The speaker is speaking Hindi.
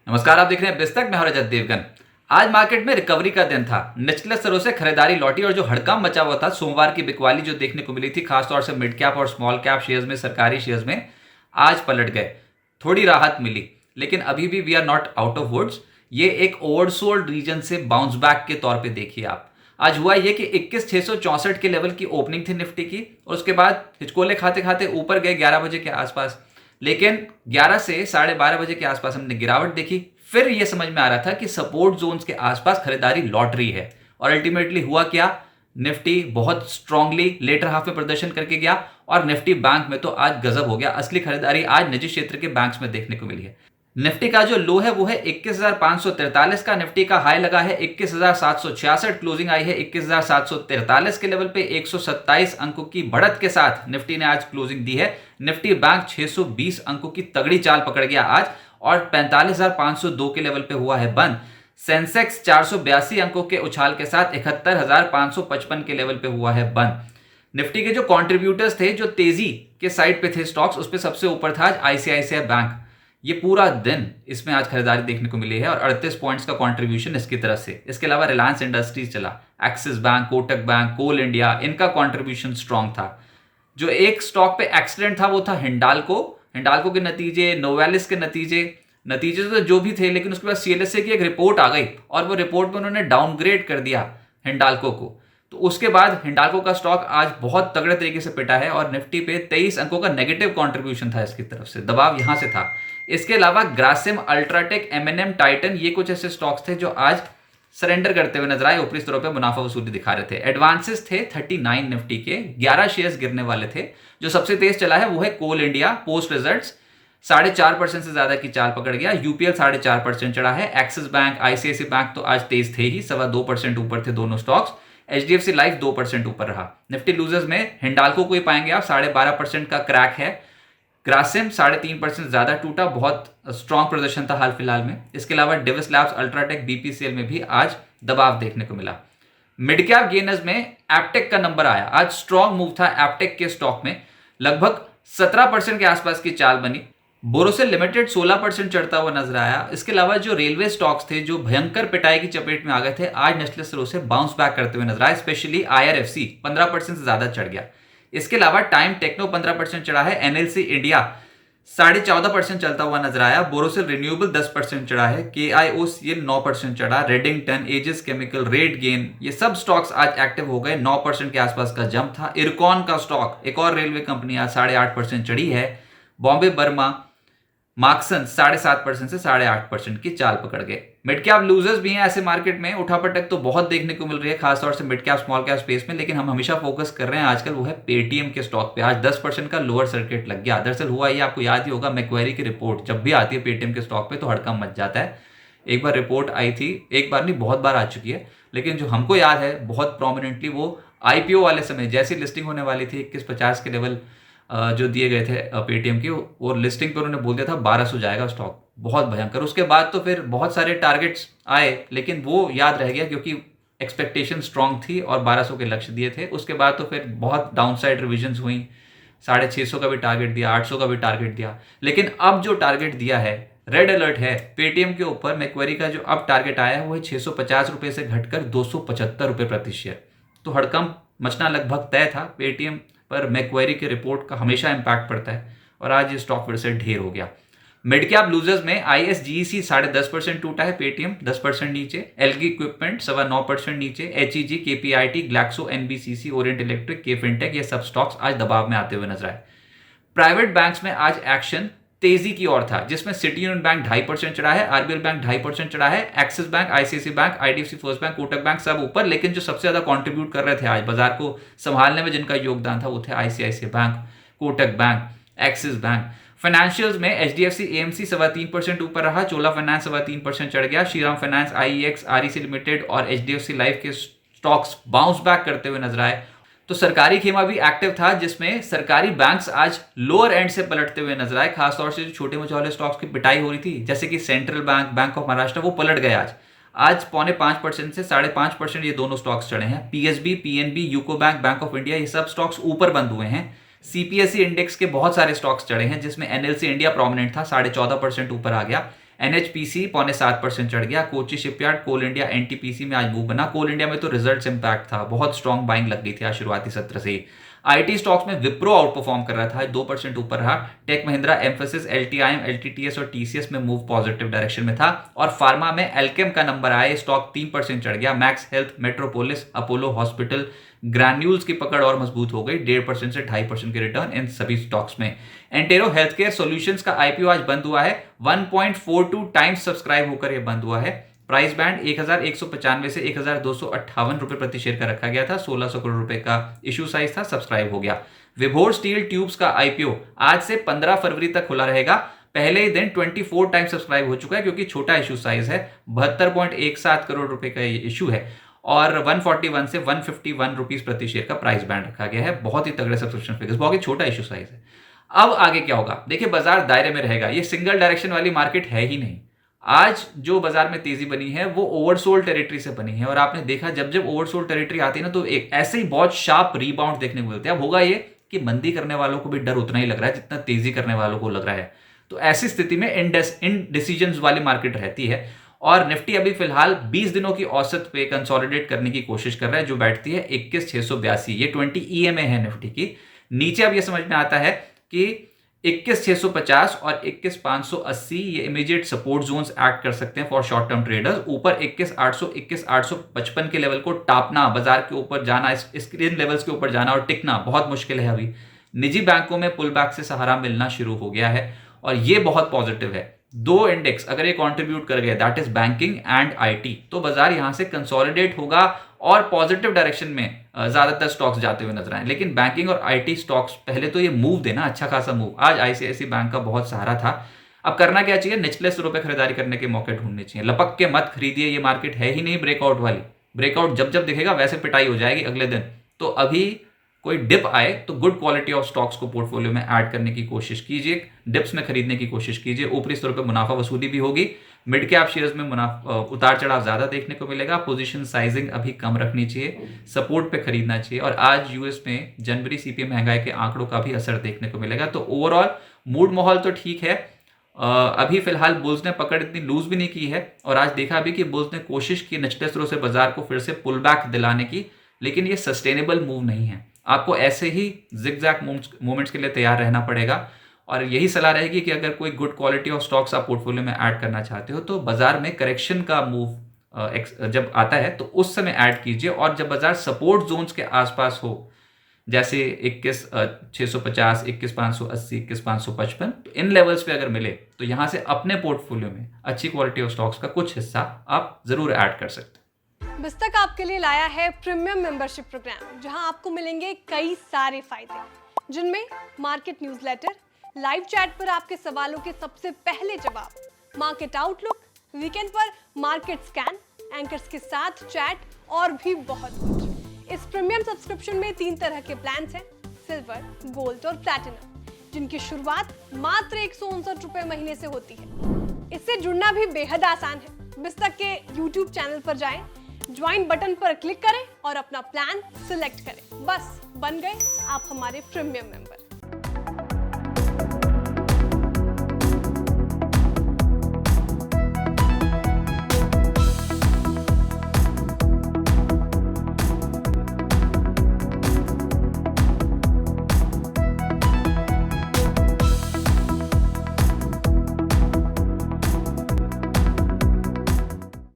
नमस्कार, आप देख रहे हैं बिस्तक। मैं हूं रजत देवगन। आज मार्केट में रिकवरी का दिन था। निचले स्तरों से खरीदारी लौटी और जो हड़कंप मचा हुआ था सोमवार की बिकवाली जो देखने को मिली थी, खासतौर से मिड कैप और स्मॉल कैप शेयर्स में, सरकारी शेयर्स में, आज पलट गए। थोड़ी राहत मिली, लेकिन अभी भी we are not out of woods. ये एक ओवरसोल्ड रीजन से बाउंस बैक के तौर पे देखिए आप। आज हुआ ये कि 21,664 के लेवल की ओपनिंग थी निफ्टी की, और उसके बाद हिचकोले खाते खाते ऊपर गए 11 बजे के आसपास। लेकिन 11 से 12:30 बजे के आसपास हमने गिरावट देखी। फिर यह समझ में आ रहा था कि सपोर्ट जोन्स के आसपास खरीदारी लौट रही है, और अल्टीमेटली हुआ क्या? निफ्टी बहुत स्ट्रांगली लेटर हाफ में प्रदर्शन करके गया, और निफ्टी बैंक में तो आज गजब हो गया। असली खरीदारी आज निजी क्षेत्र के बैंक्स में देखने को मिली है। निफ्टी का जो लो है वो है 21,543 का। निफ्टी का हाई लगा है 21,766, क्लोजिंग आई है 21,743 के लेवल पे। 127 अंकों की बढ़त के साथ निफ्टी ने आज क्लोजिंग दी है। निफ्टी बैंक 620 अंकों की तगड़ी चाल पकड़ गया आज, और 45,502 के लेवल पे हुआ है बंद। सेंसेक्स 482 अंकों के उछाल के साथ 71,555 के लेवल पे हुआ है बंद। निफ्टी के जो कंट्रीब्यूटर्स थे, जो तेजी के साइड पे थे स्टॉक्स, उस पे सबसे ऊपर था आज आईसीआईसीआई बैंक। ये पूरा दिन इसमें आज खरीदारी देखने को मिली है, और 38 पॉइंट्स का कंट्रीब्यूशन इसकी तरफ से। इसके अलावा रिलायंस इंडस्ट्रीज चला, एक्सिस बैंक, कोटक बैंक, कोल इंडिया, इनका कंट्रीब्यूशन स्ट्रांग था। जो एक स्टॉक पे एक्सीडेंट था वो था हिंडाल्को। हिंडाल्को के नतीजे, नोवेलिस के नतीजे तो जो भी थे, लेकिन उसके बाद सीएलएसए की एक रिपोर्ट आ गई, और वो रिपोर्ट में उन्होंने डाउनग्रेड कर दिया हिंडाल्को को। तो उसके बाद हिंडाल्को का स्टॉक आज बहुत तगड़े तरीके से पिटा है, और निफ्टी पे 23 अंकों का नेगेटिव कंट्रीब्यूशन था इसकी तरफ से। दबाव यहां से था। इसके अलावा ग्रासिम, अल्ट्राटेक, एमएनएम, टाइटन, ये कुछ ऐसे स्टॉक्स थे जो आज सरेंडर करते हुए नजर आए, ऊपरी स्तरों पे मुनाफा वसूली दिखा रहे थे। एडवांसेस थे 39 निफ्टी के, 11 शेयर्स गिरने वाले थे। जो सबसे तेज चला है वो है कोल इंडिया। पोस्ट रिजल्ट्स 4.5% से ज्यादा की चाल पकड़ गया। यूपीएल 4.5% चढ़ा है। एक्सिस बैंक, आईसीआईसीआई बैंक तो आज तेज थे ही, 2.25% ऊपर थे दोनों स्टॉक्स। एचडीएफसी लाइफ 2% ऊपर रहा। निफ्टी लूजर्स में हिंडाल्को को ही पाएंगे आप, 12.5% का क्रैक है। ग्रासिम 3.5% ज्यादा टूटा, बहुत स्ट्रांग प्रदर्शन था हाल फिलहाल में। इसके अलावा डिविस लैब्स, अल्ट्राटेक, बीपीसीएल में भी आज दबाव देखने को मिला। मिड कैप गेनर्स में एप्टेक का नंबर आया। आज स्ट्रांग मूव था एप्टेक के स्टॉक में, लगभग 17% के आसपास की चाल बनी। बोरोसिल लिमिटेड 16% चढ़ता हुआ नजर आया। इसके अलावा जो रेलवे स्टॉक्स थे, जो भयंकर पिटाई की चपेट में आ गए थे, आज निचले स्तरों से बाउंस बैक करते हुए नजर आए। स्पेशली आईआरएफसी 15% से ज्यादा चढ़ गया। इसके अलावा टाइम टेक्नो 15% चढ़ा है। एनएलसी इंडिया 14.5% चलता हुआ नजर आया। बोरोसिल रिन्यूएबल 10% चढ़ा है। केआईओसीएल 9% चढ़ा। रेडिंगटन, एजिस केमिकल, रेड गेन, ये सब स्टॉक्स आज एक्टिव हो गए। 9% के आसपास का जंप था। इरकॉन का स्टॉक, एक और रेलवे कंपनी, आज 8.5% चढ़ी है। बॉम्बे बर्मा, मार्क्सन 7.5% से 8.5% की चाल पकड़ गए। मिड कैप लूजर्स भी हैं ऐसे मार्केट में। उठापटक तो बहुत देखने को मिल रही है, खासतौर से mid cap small cap space में, लेकिन हम हमेशा फोकस कर रहे हैं आजकल वो है पेटीएम के स्टॉक पे। आज 10% का लोअर सर्किट लग गया। दरअसल हुआ ये, आपको याद ही होगा, मैक्वेरी की रिपोर्ट जब भी आती है पेटीएम के स्टॉक पे तो हड़कंप मच जाता है। एक बार रिपोर्ट आई थी, एक बार नहीं बहुत बार आ चुकी है, लेकिन जो हमको याद है बहुत प्रोमिनेंटली, वो आईपीओ वाले समय जैसी लिस्टिंग होने वाली थी 21.50 के लेवल जो दिए गए थे पेटीएम की, और लिस्टिंग पर उन्होंने बोल दिया था 1200 जाएगा स्टॉक। बहुत भयंकर। उसके बाद तो फिर बहुत सारे टारगेट्स आए, लेकिन वो याद रह गया क्योंकि एक्सपेक्टेशन स्ट्रांग थी और 1200 के लक्ष्य दिए थे। उसके बाद तो फिर बहुत डाउनसाइड रिविजन्स हुई। 650 का भी टारगेट दिया, 800 का भी टारगेट दिया, लेकिन अब जो टारगेट दिया है, रेड अलर्ट है पेटीएम के ऊपर। मैक्वेरी का जो अब टारगेट आया है वो है 650 रुपए से घटकर 275 रुपए प्रति शेयर। तो हड़कंप मचना लगभग तय था पेटीएम पर। मैक्वेरी के रिपोर्ट का हमेशा इंपैक्ट पड़ता है, और आज ये स्टॉक फिर से ढेर हो गया। मिड कैप लूजर्स में आईएसजीईसी 10.5% टूटा है। पेटीएम 10% नीचे। एलगी इक्विपमेंट 9.25% नीचे। HEG, KPIT, Glaxo, NBCC, Orient electric, K fintech, ये सब स्टॉक्स आज दबाव में आते हुए नजर आए। प्राइवेट बैंक्स में आज एक्शन तेजी की ओर था, जिसमें सिटी यूनियन बैंक 2.5% चढ़ा है। आरबीएल बैंक 2.5% चढ़ा है। Axis bank, ICICI bank, IDFC first bank, Kotak bank सब ऊपर, लेकिन जो सबसे ज्यादा कंट्रीब्यूट कर रहे थे आज बाजार को संभालने में, जिनका योगदान था, वो थे ICICI bank, Kotak bank, axis bank. Financials में एचडीएफसी एएमसी 3.25% ऊपर रहा। चोला फाइनेंस 3.25% चढ़ गया। Shriram finance, IEX, REC limited और एचडीएफसी लाइफ के स्टॉक्स बाउंस बैक करते हुए नजर आए। तो सरकारी खेमा भी एक्टिव था, जिसमें सरकारी बैंक्स आज लोअर एंड से पलटते हुए नजर आए। खासतौर से जो छोटे मझौले स्टॉक्स की पिटाई हो रही थी, जैसे कि central bank, bank of Maharashtra, वो पलट गए आज। आज 4.25% से 5.5% ये दोनों स्टॉक्स चढ़े हैं। PSB, PNB, UCO bank, bank of India, ये सब स्टॉक्स ऊपर बंद हुए हैं। सीपीएसई इंडेक्स के बहुत सारे स्टॉक्स चढ़े हैं, जिसमें एनएलसी इंडिया प्रोमिनेंट था, 14.5% ऊपर आ गया। NHPC 0.7% चढ़ गया। कोची शिपयार्ड, कोल इंडिया, NTPC में आज मूव बना। कोल इंडिया में तो रिजल्ट्स इंपैक्ट था, बहुत स्ट्रॉन्ग बाइंग लग गई थी आज शुरुआती सत्र से ही। IT स्टॉक्स में विप्रो आउट परफॉर्म कर रहा था, 2% ऊपर रहा। Tech Mahindra, Mphasis, LTIM, LTTS और TCS में मूव पॉजिटिव डायरेक्शन में था। और फार्मा में एल्केम का नंबर आया, स्टॉक 3% चढ़ गया। Max health, metropolis, Apollo hospital, granules की पकड़ और मजबूत हो गई, 1.5% से 2.5% के रिटर्न इन सभी स्टॉक्स में। एंटेरो हेल्थकेयर सॉल्यूशंस का IPO आज बंद हुआ है, 1.42 टाइम्स सब्सक्राइब होकर यह बंद हुआ है। प्राइस बैंड 1195 से 1258 रुपए प्रति शेयर का रखा गया था। 1600 करोड़ रुपए का इशू साइज था, सब्सक्राइब हो गया। विभोर स्टील ट्यूब्स का IPO आज से 15 फरवरी तक खुला रहेगा। पहले ही दिन 24 टाइम सब्सक्राइब हो चुका है, क्योंकि छोटा इशू साइज है, 72.17 करोड़ रुपए का ये इशू है और 141 से 151 रुपीज प्रति शेयर का प्राइस बैंड रखा गया है। बहुत ही तगड़े सब्सक्रिप्शन फिगर्स, बहुत ही छोटा इशू साइज है। अब आगे क्या होगा, देखिए बाजार दायरे में रहेगा, ये सिंगल डायरेक्शन वाली मार्केट है ही नहीं। आज जो बाजार में तेजी बनी है वो ओवरसोल्ड टेरिटरी से बनी है, और आपने देखा जब जब ओवरसोल्ड टेरिटरी आती है ना, तो एक ऐसे ही बहुत शार्प रीबाउंड देखने को मिलता है। अब होगा ये कि मंदी करने वालों को भी डर उतना ही लग रहा है जितना तेजी करने वालों को लग रहा है। तो ऐसी स्थिति में इनडिसीजंस वाली मार्केट रहती है, और निफ्टी अभी फिलहाल 20 दिनों की औसत पे कंसोलिडेट करने की कोशिश कर रहा है, जो बैठती है 21,682। ये 20 EMA है निफ्टी की। नीचे अब ये समझ में आता है कि 21,650 और 21,580 ये इमीडिएट सपोर्ट जोन्स एक्ट कर सकते हैं फॉर शॉर्ट टर्म ट्रेडर्स। ऊपर 21,800, 21,855 के लेवल को टापना, बाजार के ऊपर जाना, इन लेवल्स के ऊपर जाना और टिकना बहुत मुश्किल है अभी। निजी बैंकों में पुल बैक से सहारा मिलना शुरू हो गया है, और ये बहुत पॉजिटिव है। दो इंडेक्स अगर ये कंट्रीब्यूट कर गए, that is banking and IT, तो बाजार यहां से कंसोलिडेट होगा और पॉजिटिव डायरेक्शन में ज्यादातर स्टॉक्स जाते हुए नजर आए। लेकिन बैंकिंग और IT स्टॉक्स पहले तो ये मूव देना, अच्छा खासा मूव। आज ICICI बैंक का बहुत सहारा था। अब करना क्या चाहिए, निचले स्तरों पे खरीदारी करने के मौके ढूंढने चाहिए। लपक के मत खरीदिए, ये मार्केट है ही नहीं ब्रेकआउट वाली। ब्रेकआउट जब जब दिखेगा वैसे पिटाई हो जाएगी अगले दिन। तो अभी कोई डिप आए तो गुड क्वालिटी ऑफ स्टॉक्स को पोर्टफोलियो में ऐड करने की कोशिश कीजिए, डिप्स में खरीदने की कोशिश कीजिए। ऊपरी स्तरों पे मुनाफा वसूली भी होगी। मिड कैप शेयर्स में उतार चढ़ाव ज्यादा देखने को मिलेगा। पोजीशन साइजिंग अभी कम रखनी चाहिए, सपोर्ट पे खरीदना चाहिए। और आज यूएस में जनवरी CPI महंगाई के आंकड़ों का भी असर देखने को मिलेगा। तो ओवरऑल मूड माहौल तो ठीक है। अभी फिलहाल बुल्स ने पकड़ इतनी लूज भी नहीं की है, और आज देखा भी कि बुल्स ने कोशिश की निचले स्तरों से बाजार को फिर से पुल बैक दिलाने की, लेकिन ये सस्टेनेबल मूव नहीं है। आपको ऐसे ही जिगजैग मूवमेंट्स के लिए तैयार रहना पड़ेगा। और यही सलाह रहेगी कि अगर कोई गुड क्वालिटी ऑफ स्टॉक्स आप पोर्टफोलियो में ऐड करना चाहते हो, तो बाजार में करेक्शन का मूव जब आता है तो उस समय ऐड कीजिए। और जब बाजार सपोर्ट जोन्स के आसपास हो, जैसे 21,650, 21,580, 21,555, तो इन लेवल्स पे अगर मिले तो यहां से अपने पोर्टफोलियो में अच्छी क्वालिटी ऑफ स्टॉक्स का कुछ हिस्सा आप जरूर ऐड कर सकते हैं। बिस्तक आपके लिए लाया है प्रीमियम मेंबरशिप प्रोग्राम, जहां आपको मिलेंगे कई सारे फायदे, जिनमें मार्केट न्यूज़लेटर, लाइव चैट पर आपके सवालों के सबसे पहले जवाब, मार्केट आउटलुक, वीकेंड पर मार्केट स्कैन, एंकर्स के साथ चैट और भी बहुत कुछ। इस प्रीमियम सब्सक्रिप्शन में 3 तरह के प्लान्स हैं, सिल्वर, गोल्ड और प्लैटिनम, जिनकी शुरुआत मात्र 159 रुपए महीने से होती है। इससे जुड़ना भी बेहद आसान है। बिस्तक के YouTube चैनल पर जाएं, ज्वाइन बटन पर क्लिक करें और अपना प्लान सिलेक्ट करें। बस बन गए आप हमारे प्रीमियम मेंबर।